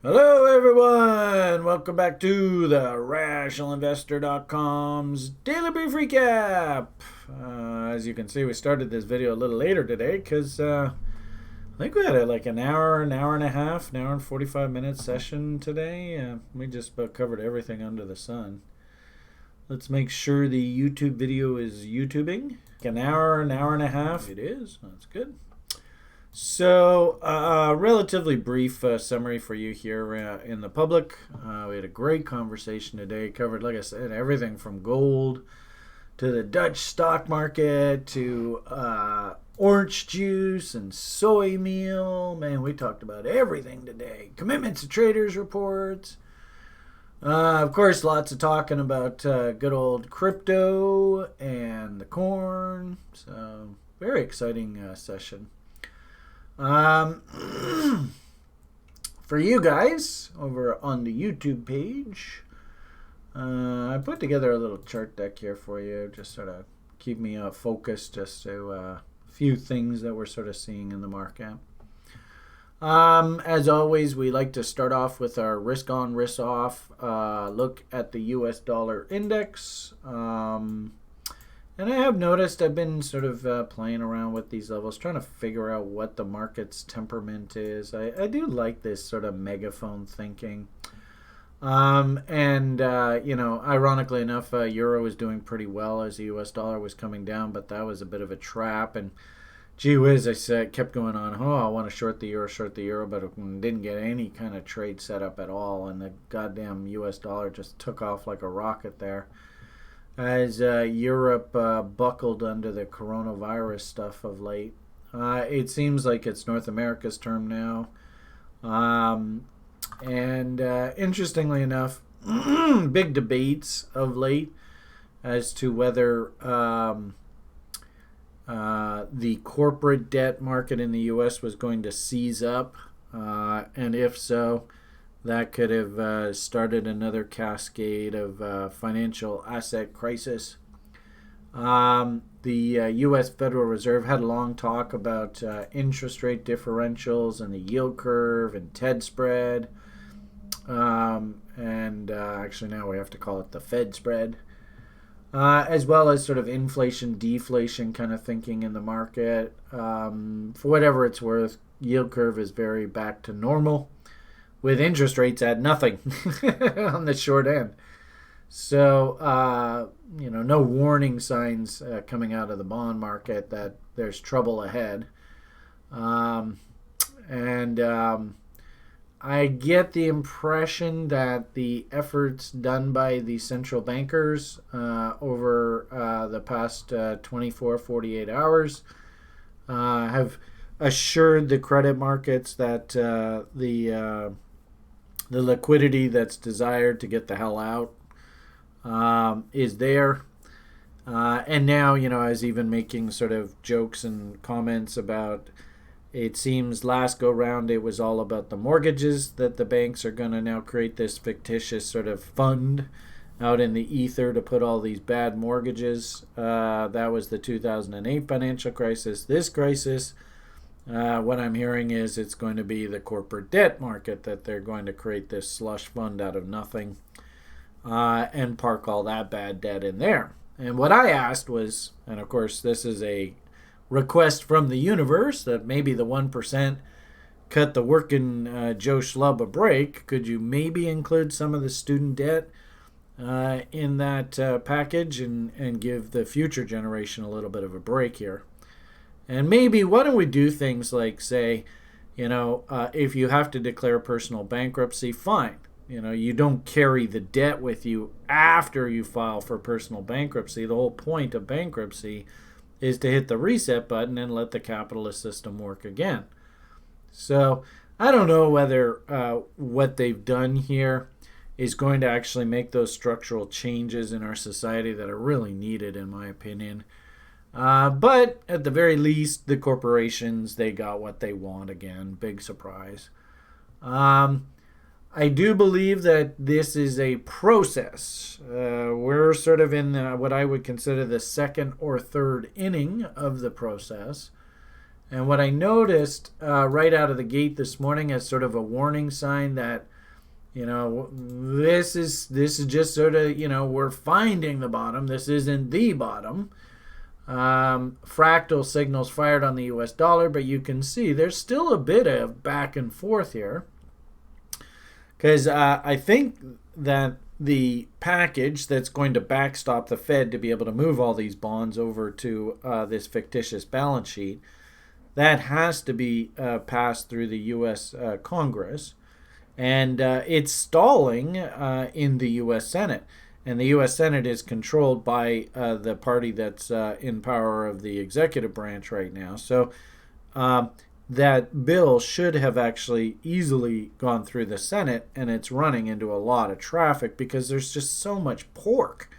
Hello, everyone. Welcome back to the RationalInvestor.com's Daily Brief Recap. As you can see, we started this video a little later today because I think we had like an hour and a half, an hour and 45 minute session today. We just about covered everything under the sun. Let's make sure the YouTube video is YouTubing. An hour and a half. It is. That's good. So, relatively brief summary for you here in the public. We had a great conversation today. Covered, like I said, everything from gold to the Dutch stock market to orange juice and soy meal. Man, we talked about everything today. Commitments to traders reports. Of course, lots of talking about good old crypto and the corn. So, very exciting session. For you guys over on the YouTube page, I put together a little chart deck here for you, just sort of keep me focused just to a few things that we're sort of seeing in the market. As always, we like to start off with our risk on, risk off look at the US dollar index. And I have noticed I've been sort of playing around with these levels, trying to figure out what the market's temperament is. I do like this sort of megaphone thinking. Ironically enough, euro was doing pretty well as the US dollar was coming down, but that was a bit of a trap. And gee whiz, kept going on, I want to short the euro, but didn't get any kind of trade set up at all. And the goddamn US dollar just took off like a rocket there, as Europe buckled under the coronavirus stuff of late. It seems like it's North America's turn now. Interestingly enough, big debates of late as to whether the corporate debt market in the U.S. was going to seize up. And if so, that could have started another cascade of financial asset crisis. The U.S. Federal Reserve had a long talk about interest rate differentials and the yield curve and TED spread. Actually now we have to call it the Fed spread. As well as sort of inflation, deflation kind of thinking in the market. For whatever it's worth, yield curve is very back to normal, with interest rates at nothing on the short end. So, no warning signs coming out of the bond market that there's trouble ahead. I get the impression that the efforts done by the central bankers over the past 24, 48 hours have assured the credit markets that the liquidity that's desired to get the hell out is there. And now, I was even making sort of jokes and comments about, it seems last go round it was all about the mortgages, that the banks are going to now create this fictitious sort of fund out in the ether to put all these bad mortgages. That was the 2008 financial crisis. This crisis, what I'm hearing is it's going to be the corporate debt market, that they're going to create this slush fund out of nothing and park all that bad debt in there. And what I asked was, and of course this is a request from the universe, that maybe the 1% cut the working Joe Schlub a break. Could you maybe include some of the student debt in that package and give the future generation a little bit of a break here? And maybe, why don't we do things like say, if you have to declare personal bankruptcy, fine. You don't carry the debt with you after you file for personal bankruptcy. The whole point of bankruptcy is to hit the reset button and let the capitalist system work again. So I don't know whether what they've done here is going to actually make those structural changes in our society that are really needed, in my opinion. But at the very least, the corporations, they got what they want again. Big surprise. I do believe that this is a process. We're sort of in what I would consider the second or third inning of the process. And what I noticed right out of the gate this morning as sort of a warning sign that This is just sort of, we're finding the bottom. This isn't the bottom. Fractal signals fired on the US dollar, but you can see there's still a bit of back and forth here. Because I think that the package that's going to backstop the Fed to be able to move all these bonds over to this fictitious balance sheet, that has to be passed through the U.S. Congress. And it's stalling in the U.S. Senate. And the U.S. Senate is controlled by the party that's in power of the executive branch right now. So that bill should have actually easily gone through the Senate, and it's running into a lot of traffic because there's just so much pork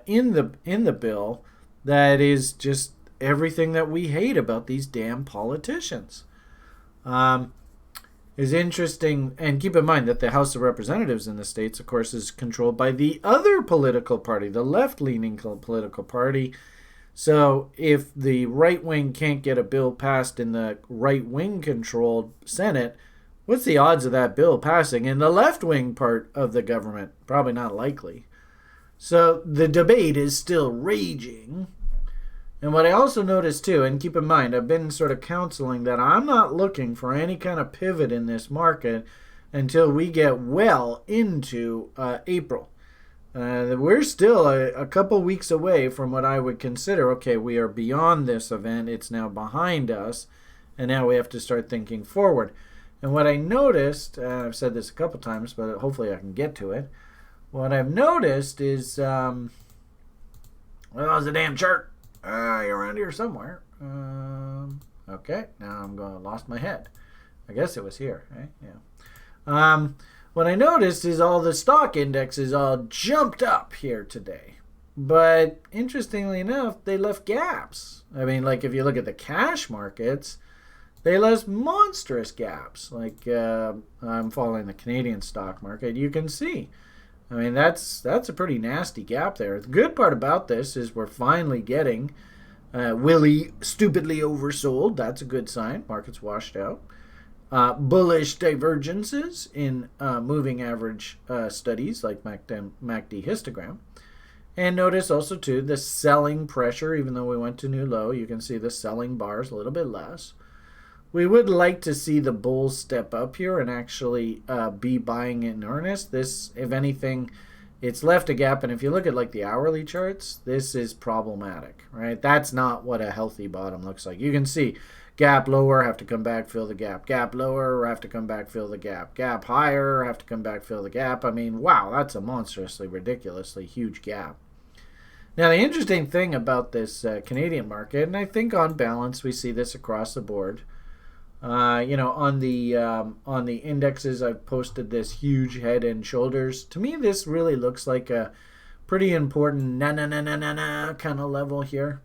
in the bill that is just everything that we hate about these damn politicians. Is interesting, and keep in mind that the House of Representatives in the states, of course, is controlled by the other political party, the left-leaning political party. So if the right wing can't get a bill passed in the right-wing controlled Senate, what's the odds of that bill passing in the left-wing part of the government? Probably not likely. So the debate is still raging. And what I also noticed too, and keep in mind, I've been sort of counseling that I'm not looking for any kind of pivot in this market until we get well into April. We're still a couple weeks away from what I would consider, okay, we are beyond this event. It's now behind us. And now we have to start thinking forward. And what I noticed, I've said this a couple times, but hopefully I can get to it. What I've noticed is, well, there's a damn chart. You're around here somewhere. Okay, now I'm going to lost my head. I guess it was here, right? Yeah. What I noticed is all the stock indexes all jumped up here today. But interestingly enough, they left gaps. I mean, like if you look at the cash markets, they left monstrous gaps. Like I'm following the Canadian stock market. You can see. I mean, that's a pretty nasty gap there. The good part about this is we're finally getting Willie stupidly oversold. That's a good sign. Market's washed out. Bullish divergences in moving average studies like MACD histogram. And notice also, too, the selling pressure. Even though we went to new low, you can see the selling bars a little bit less. We would like to see the bulls step up here and actually be buying in earnest. This, if anything, it's left a gap. And if you look at like the hourly charts, this is problematic, right? That's not what a healthy bottom looks like. You can see gap lower, have to come back, fill the gap. Gap lower, have to come back, fill the gap. Gap higher, have to come back, fill the gap. I mean, wow, that's a monstrously, ridiculously huge gap. Now, the interesting thing about this Canadian market, and I think on balance we see this across the board, on the indexes, I've posted this huge head and shoulders. To me, this really looks like a pretty important kind of level here.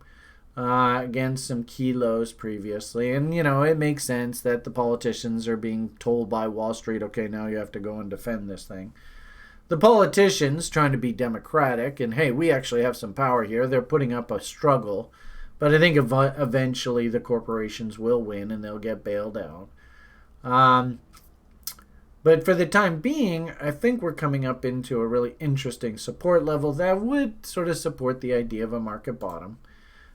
Against some key lows previously. And, it makes sense that the politicians are being told by Wall Street, okay, now you have to go and defend this thing. The politicians trying to be democratic, and hey, we actually have some power here. They're putting up a struggle. But I think eventually the corporations will win and they'll get bailed out. But for the time being, I think we're coming up into a really interesting support level that would sort of support the idea of a market bottom.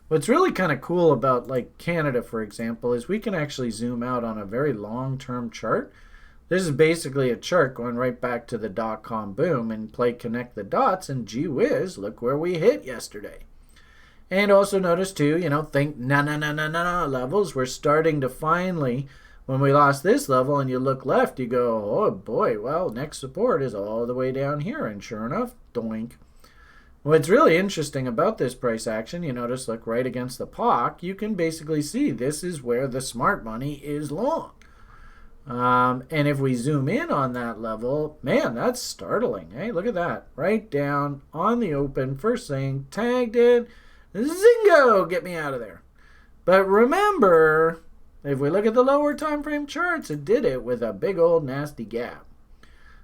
What's really kind of cool about like Canada, for example, is we can actually zoom out on a very long-term chart. This is basically a chart going right back to the dot-com boom and connect the dots, and gee whiz, look where we hit yesterday. And also notice too, think levels. We're starting to finally, when we lost this level and you look left, you go, oh boy, well, next support is all the way down here. And sure enough, doink. What's really interesting about this price action, you notice, look right against the POC, you can basically see this is where the smart money is long. And if we zoom in on that level, man, that's startling. Hey, look at that. Right down on the open, first thing, tagged it. Zingo! Get me out of there. But remember, if we look at the lower time frame charts, it did it with a big old nasty gap.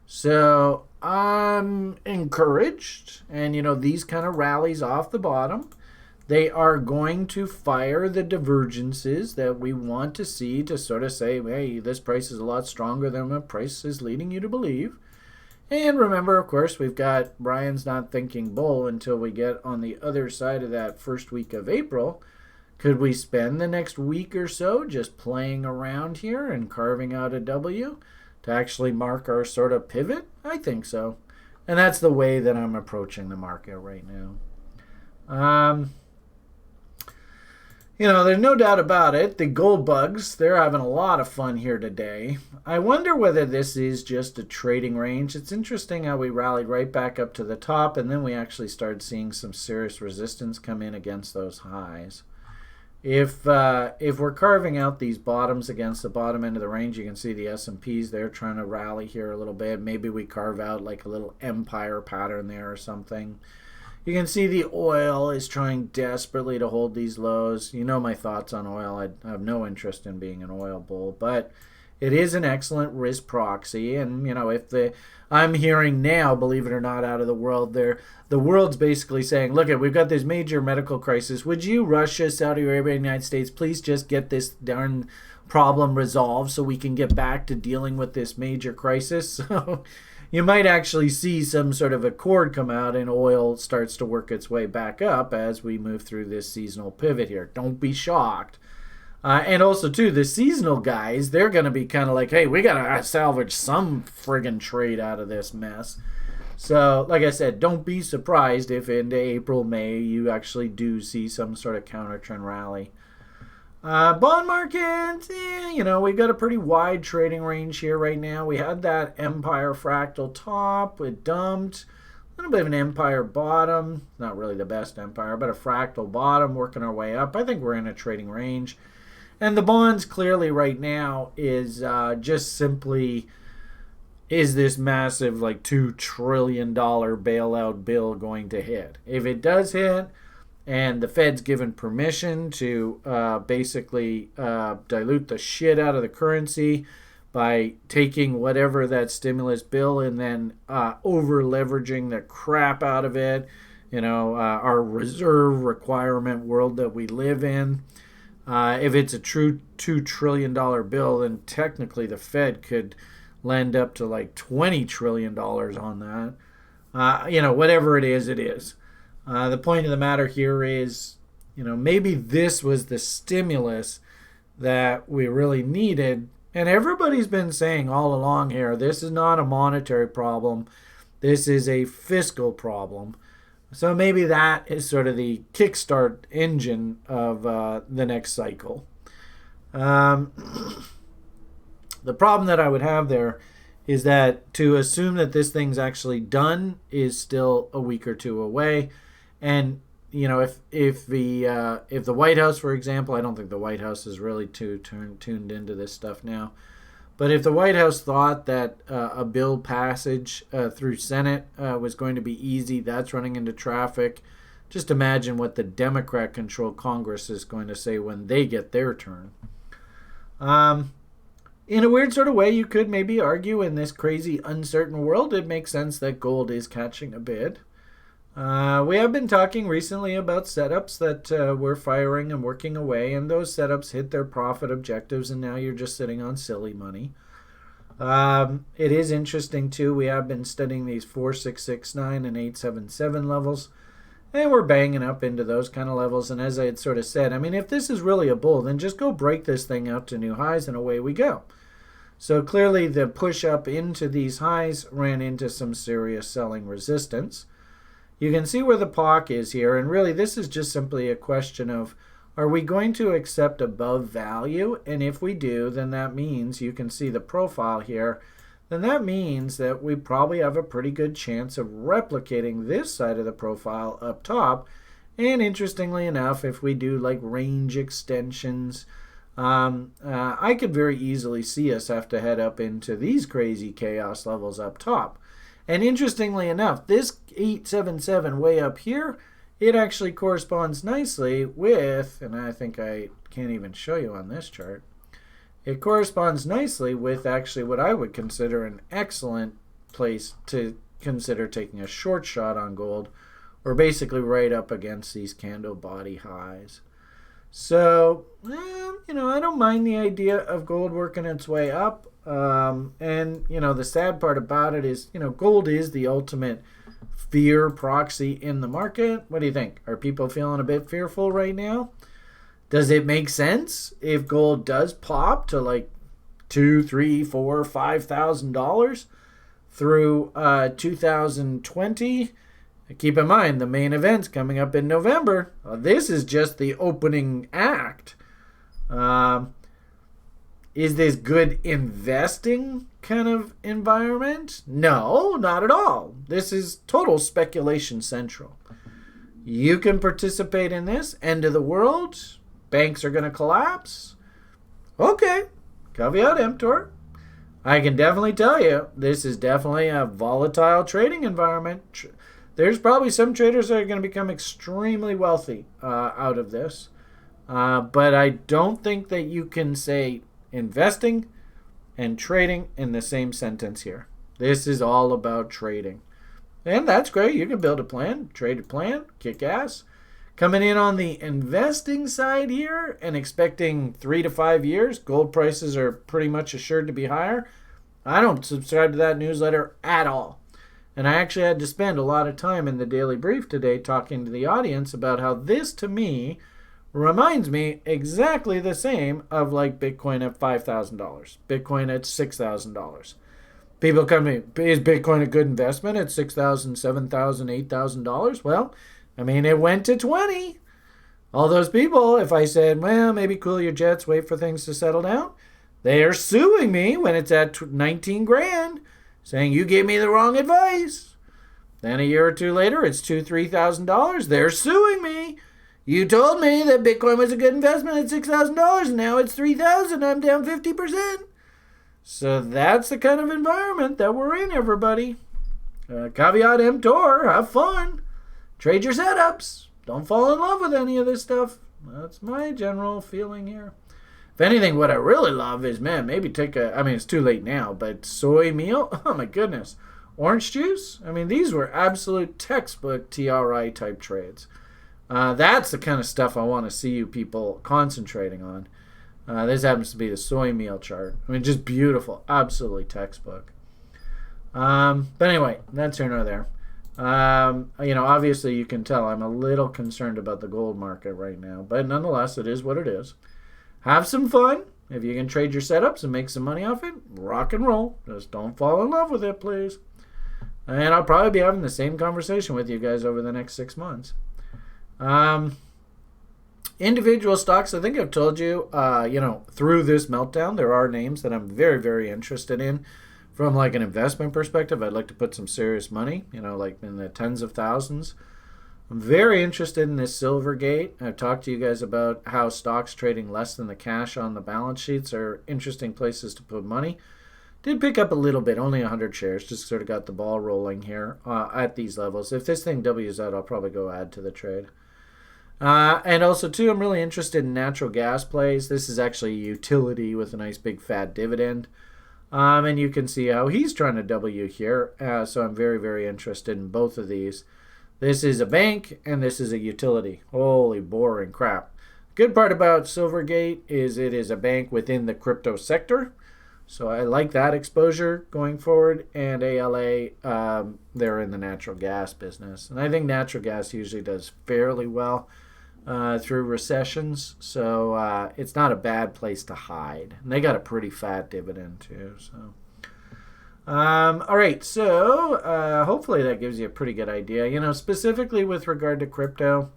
So I'm encouraged. And, these kind of rallies off the bottom, They are going to fire the divergences that we want to see to sort of say, hey, this price is a lot stronger than what price is leading you to believe. And remember, of course, we've got Brian's not thinking bull until we get on the other side of that first week of April. Could we spend the next week or so just playing around here and carving out a W to actually mark our sort of pivot? I think so. And that's the way that I'm approaching the market right now. There's no doubt about it. The gold bugs, they're having a lot of fun here today. I wonder whether this is just a trading range. It's interesting how we rallied right back up to the top, and then we actually started seeing some serious resistance come in against those highs. If we're carving out these bottoms against the bottom end of the range, you can see the S&Ps, they're trying to rally here a little bit. Maybe we carve out like a little empire pattern there or something. You can see the oil is trying desperately to hold these lows. You know my thoughts on oil. I have no interest in being an oil bull, but it is an excellent risk proxy. And, I'm hearing now, believe it or not, out of the world, the world's basically saying, look, we've got this major medical crisis. Would you, Russia, Saudi Arabia, United States, please just get this darn problem resolved so we can get back to dealing with this major crisis? So you might actually see some sort of accord come out and oil starts to work its way back up as we move through this seasonal pivot here. Don't be shocked. And also, too, the seasonal guys, they're going to be kind of like, hey, we got to salvage some friggin' trade out of this mess. So, like I said, don't be surprised if into April, May, you actually do see some sort of counter trend rally. Bond market, we've got a pretty wide trading range here right now. We had that empire fractal top. It dumped. A little bit of an empire bottom. Not really the best empire, but a fractal bottom working our way up. I think we're in a trading range. And the bonds clearly right now is just simply, is this massive like $2 trillion bailout bill going to hit? If it does hit, and the Fed's given permission to basically dilute the shit out of the currency by taking whatever that stimulus bill and then over leveraging the crap out of it, our reserve requirement world that we live in. If it's a true $2 trillion bill, then technically the Fed could lend up to like $20 trillion on that. Whatever it is, it is. The point of the matter here is, maybe this was the stimulus that we really needed. And everybody's been saying all along here, this is not a monetary problem. This is a fiscal problem. So maybe that is sort of the kickstart engine of the next cycle. The problem that I would have there is that to assume that this thing's actually done is still a week or two away. And if the White House, for example, I don't think the White House is really too tuned into this stuff now. But if the White House thought that a bill passage through Senate was going to be easy, that's running into traffic. Just imagine what the Democrat-controlled Congress is going to say when they get their turn. In a weird sort of way, you could maybe argue in this crazy, uncertain world, it makes sense that gold is catching a bid. We have been talking recently about setups that we're firing and working away, and those setups hit their profit objectives, and now you're just sitting on silly money. It is interesting, too. We have been studying these 4669 and 877 levels, and we're banging up into those kind of levels. And as I had sort of said, if this is really a bull, then just go break this thing out to new highs, and away we go. So clearly the push up into these highs ran into some serious selling resistance. You can see where the POC is here, and really this is just simply a question of, are we going to accept above value? And if we do, then that means, you can see the profile here, then that means that we probably have a pretty good chance of replicating this side of the profile up top. And interestingly enough, if we do like range extensions, I could very easily see us have to head up into these crazy chaos levels up top. And interestingly enough, this 877 way up here, it actually corresponds nicely with, and I think I can't even show you on this chart, it corresponds nicely with actually what I would consider an excellent place to consider taking a short shot on gold, or basically right up against these candle body highs. So, I don't mind the idea of gold working its way up. And the sad part about it is, gold is the ultimate fear proxy in the market. What do you think? Are people feeling a bit fearful right now? Does it make sense if gold does pop to like $2,000, $3,000, $4,000, $5,000 through 2020? Keep in mind, the main event's coming up in November. This is just the opening act. Is this good investing kind of environment? No, not at all. This is total speculation central. You can participate in this. End of the world. Banks are going to collapse. Okay. Caveat emptor. I can definitely tell you, this is definitely a volatile trading environment. There's probably some traders that are going to become extremely wealthy out of this. But I don't think that you can say investing and trading in the same sentence here. This is all about trading. And that's great. You can build a plan, trade a plan, kick ass. Coming in on the investing side here and expecting 3 to 5 years, gold prices are pretty much assured to be higher. I don't subscribe to that newsletter at all. And I actually had to spend a lot of time in the daily brief today talking to the audience about how this, to me, reminds me exactly the same of like Bitcoin at $5,000, Bitcoin at $6,000. People come to me, is Bitcoin a good investment at $6,000, $7,000, $8,000? Well, I mean, it went to 20. All those people, if I said, well, maybe cool your jets, wait for things to settle down, they are suing me when it's at 19 grand. Saying you gave me the wrong advice. Then a year or two later, it's $2,000, $3,000. They're suing me. You told me that Bitcoin was a good investment at $6,000, and now it's $3,000. I'm down 50%. So that's the kind of environment that we're in, everybody. Caveat emptor, have fun. Trade your setups. Don't fall in love with any of this stuff. That's my general feeling here. If anything, what I really love is, maybe take it's too late now, but soy meal, oh my goodness. Orange juice, these were absolute textbook TRI type trades. That's the kind of stuff I want to see you people concentrating on. This happens to be the soy meal chart. Just beautiful, absolutely textbook. But anyway, that's here nor there. Obviously you can tell I'm a little concerned about the gold market right now, but nonetheless, it is what it is. Have some fun. If you can trade your setups and make some money off it, rock and roll. Just don't fall in love with it, please. And I'll probably be having the same conversation with you guys over the next 6 months. Individual stocks, I think I've told you, through this meltdown, there are names that I'm very, very interested in. From like an investment perspective, I'd like to put some serious money, like in the tens of thousands. I'm very interested in this Silvergate. I've talked to you guys about how stocks trading less than the cash on the balance sheets are interesting places to put money. Did pick up a little bit, only 100 shares, just sort of got the ball rolling here at these levels. If this thing W's out, I'll probably go add to the trade. And also, too, I'm really interested in natural gas plays. This is actually a utility with a nice big fat dividend. And you can see how he's trying to W here. So I'm very, very interested in both of these. This is a bank, and this is a utility. Holy boring crap. Good part about Silvergate is it is a bank within the crypto sector. So I like that exposure going forward. And ALA, they're in the natural gas business. And I think natural gas usually does fairly well through recessions. So it's not a bad place to hide. And they got a pretty fat dividend too. So. All right, so hopefully that gives you a pretty good idea. Specifically with regard to crypto,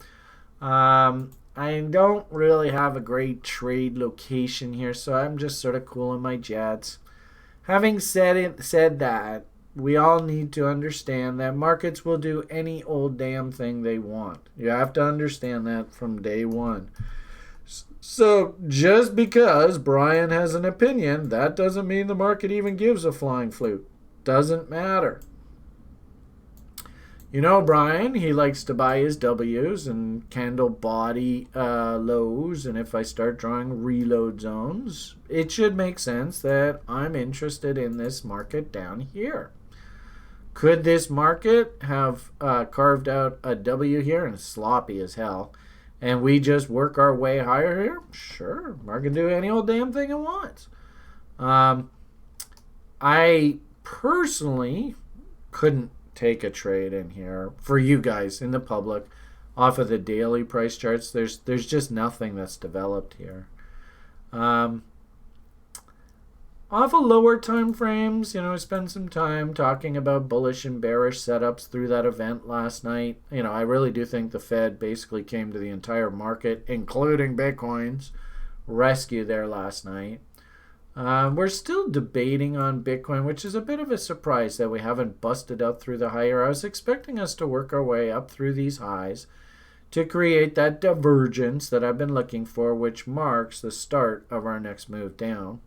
I don't really have a great trade location here, so I'm just sort of cooling my jets. Having said that, we all need to understand that markets will do any old damn thing they want. You have to understand that from day one. So just because Brian has an opinion, that doesn't mean the market even gives a flying flute. Doesn't matter. Brian, he likes to buy his W's and candle body lows. And if I start drawing reload zones, it should make sense that I'm interested in this market down here. Could this market have carved out a W here, and sloppy as hell, and we just work our way higher here? Sure, market can do any old damn thing it wants. I personally couldn't take a trade in here for you guys in the public off of the daily price charts. There's just nothing that's developed here. Off of lower time frames, I spent some time talking about bullish and bearish setups through that event last night. I really do think the Fed basically came to the entire market, including Bitcoin's rescue there last night. We're still debating on Bitcoin, which is a bit of a surprise that we haven't busted up through the higher. I was expecting us to work our way up through these highs to create that divergence that I've been looking for, which marks the start of our next move down.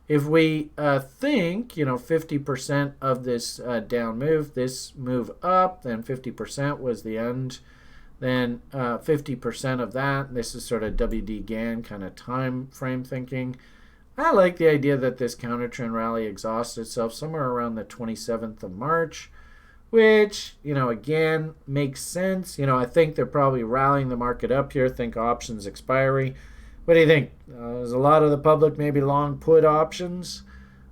If we think, 50% of this down move, this move up, then 50% was the end, then 50% of that, this is sort of WD Gann kind of time frame thinking. I like the idea that this counter trend rally exhausts itself somewhere around the 27th of March, which, again, makes sense. I think they're probably rallying the market up here, think options expiry. What do you think? There's a lot of the public maybe long put options,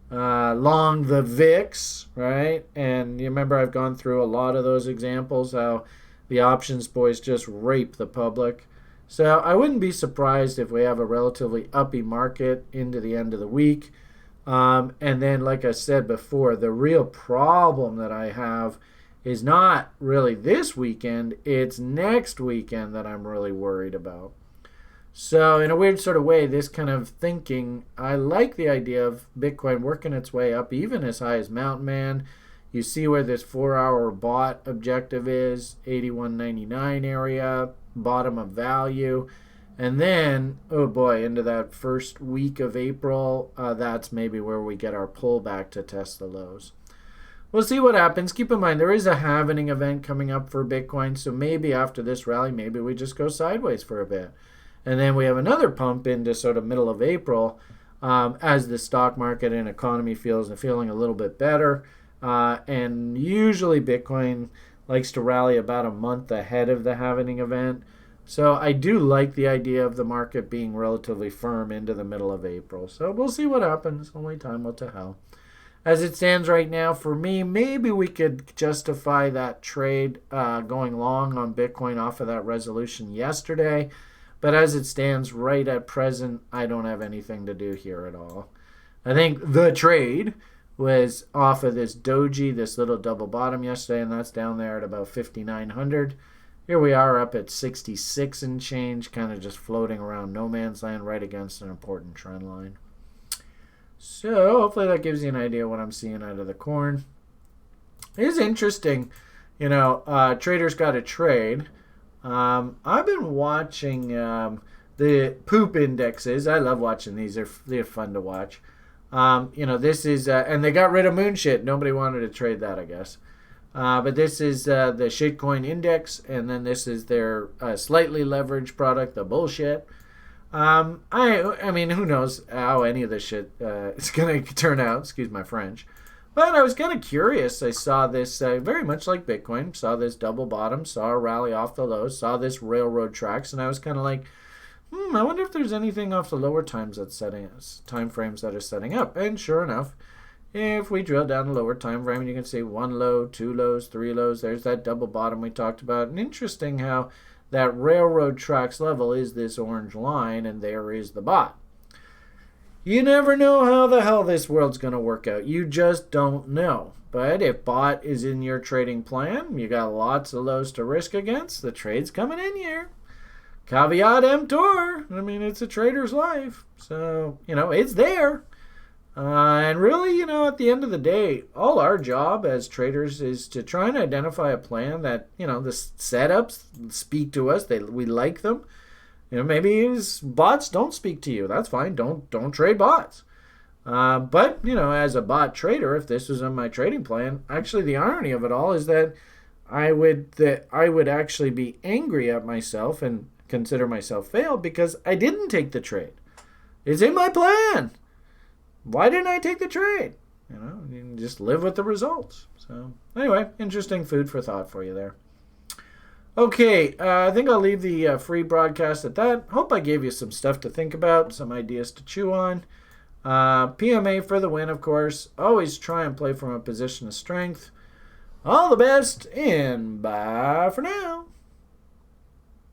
long the VIX, right? And you remember I've gone through a lot of those examples, how the options boys just rape the public. So I wouldn't be surprised if we have a relatively uppy market into the end of the week. And then, like I said before, the real problem that I have is not really this weekend, it's next weekend that I'm really worried about. So in a weird sort of way, this kind of thinking, I like the idea of Bitcoin working its way up even as high as Mountain Man. You see where this 4-hour bought objective is, 81.99 area, bottom of value. And then, oh boy, into that first week of April, that's maybe where we get our pullback to test the lows. We'll see what happens. Keep in mind, there is a halvening event coming up for Bitcoin, so maybe after this rally, maybe we just go sideways for a bit. And then we have another pump into sort of middle of April as the stock market and economy feeling a little bit better. And usually Bitcoin likes to rally about a month ahead of the halvening event. So I do like the idea of the market being relatively firm into the middle of April. So we'll see what happens. Only time will tell. As it stands right now, for me, maybe we could justify that trade going long on Bitcoin off of that resolution yesterday. But as it stands right at present, I don't have anything to do here at all. I think the trade was off of this doji, this little double bottom yesterday, and that's down there at about 5,900. Here we are up at 66 and change, kind of just floating around no man's land right against an important trend line. So hopefully that gives you an idea what I'm seeing out of the corn. It is interesting, traders got to trade. I've been watching the poop indexes. I love watching these. They're fun to watch. This is and they got rid of moon shit. Nobody wanted to trade that, I guess. But this is the shitcoin index, and then this is their slightly leveraged product, the bullshit. I mean, who knows how any of this shit is gonna turn out? Excuse my French. But I was kind of curious. I saw this very much like Bitcoin. Saw this double bottom, saw a rally off the lows, saw this railroad tracks, and I was kind of like, I wonder if there's anything off the lower time frames that are setting up. And sure enough, if we drill down the lower time frame, you can see one low, two lows, three lows. There's that double bottom we talked about. And interesting how that railroad tracks level is this orange line, and there is the bot. You never know how the hell this world's going to work out. You just don't know. But if bot is in your trading plan, you got lots of lows to risk against, the trade's coming in here. Caveat emptor. I mean, it's a trader's life. So, it's there. And really, at the end of the day, all our job as traders is to try and identify a plan that, the setups speak to us. We like them. Maybe bots don't speak to you. That's fine. Don't trade bots. But as a bot trader, if this was on my trading plan, actually the irony of it all is that I would actually be angry at myself and consider myself failed because I didn't take the trade. It's in my plan. Why didn't I take the trade? You just live with the results. So So anyway, interesting food for thought for you there. Okay, I think I'll leave the free broadcast at that. Hope I gave you some stuff to think about, some ideas to chew on. PMA for the win, of course. Always try and play from a position of strength. All the best, and bye for now.